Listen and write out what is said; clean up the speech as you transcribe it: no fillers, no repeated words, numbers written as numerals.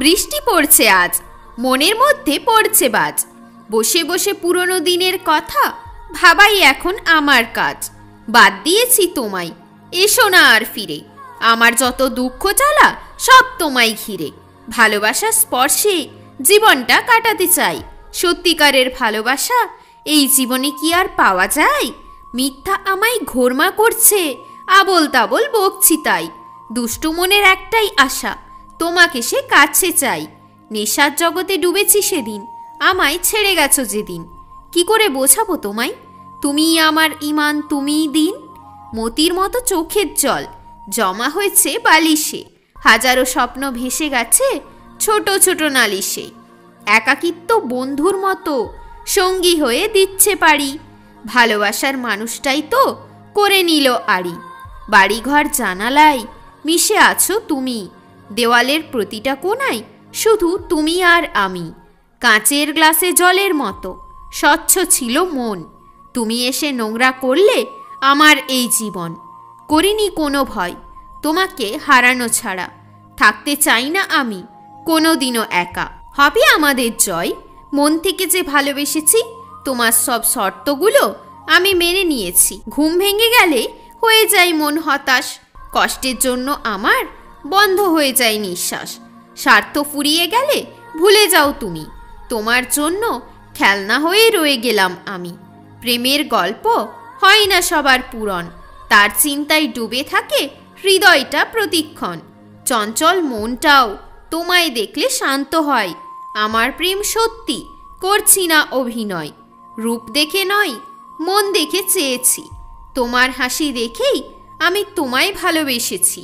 বৃষ্টি পড়ছে আজ, মনের মধ্যে পড়ছে বাজ। বসে বসে পুরনো দিনের কথা ভাবাই এখন আমার কাজ। বাদ দিয়েছি তোমায়, এসো না আর ফিরে। আমার যত দুঃখ জ্বালা সব তোমায় ঘিরে। ভালোবাসার স্পর্শে জীবনটা কাটাতে চাই। সত্যিকারের ভালোবাসা এই জীবনে কি আর পাওয়া যায়? মিথ্যা আমায় ঘোরমা করছে, আবোল তাবোল বকছি তাই। দুষ্টু মনের একটাই আশা, তোমাকে সে কাছে চাই। নেশার জগতে ডুবেছি সেদিন, আমায় ছেড়ে গেছো যেদিন। কি করে বোঝাবো তোমায়, তুমিই আমার ইমান, তুমিই দিন। মতির মতো চোখের জল জমা হয়েছে বালিশে, হাজারো স্বপ্ন ভেসে গেছে ছোট ছোট নালিশে। একাকিত্ব বন্ধুর মতো সঙ্গী হয়ে দিচ্ছে পারি। ভালোবাসার মানুষটাই তো করে নিল আড়ি। বাড়িঘর জানালায় মিশে আছো তুমি, দেওয়ালের প্রতিটা কোণায় শুধু তুমি আর আমি। কাঁচের গ্লাসে জলের মতো স্বচ্ছ ছিল মন, তুমি এসে নোংরা করলে আমার এই জীবন। করিনি কোনো ভয় তোমাকে হারানো ছাড়া, থাকতে চাই না আমি কোনো দিনও একা। হবে আমাদের জয়, মন থেকে যে ভালোবেসেছি, তোমার সব শর্তগুলো আমি মেনে নিয়েছি। ঘুম ভেঙে গেলে হয়ে যায় মন হতাশ, কষ্টের জন্য আমার বন্ধ হয়ে যায় নিঃশ্বাস। স্বার্থ ফুরিয়ে গেলে ভুলে যাও তুমি, তোমার জন্য খেলনা হয়ে রয়ে গেলাম আমি। প্রেমের গল্প হয় না সবার পূরণ, তার চিন্তায় ডুবে থাকে হৃদয়টা প্রতিক্ষণ। চঞ্চল মনটাও তোমায় দেখলে শান্ত হয়। আমার প্রেম সত্যি, করছি না অভিনয়। রূপ দেখে নয়, মন দেখে চেয়েছি, তোমার হাসি দেখেই আমি তোমায় ভালোবেসেছি।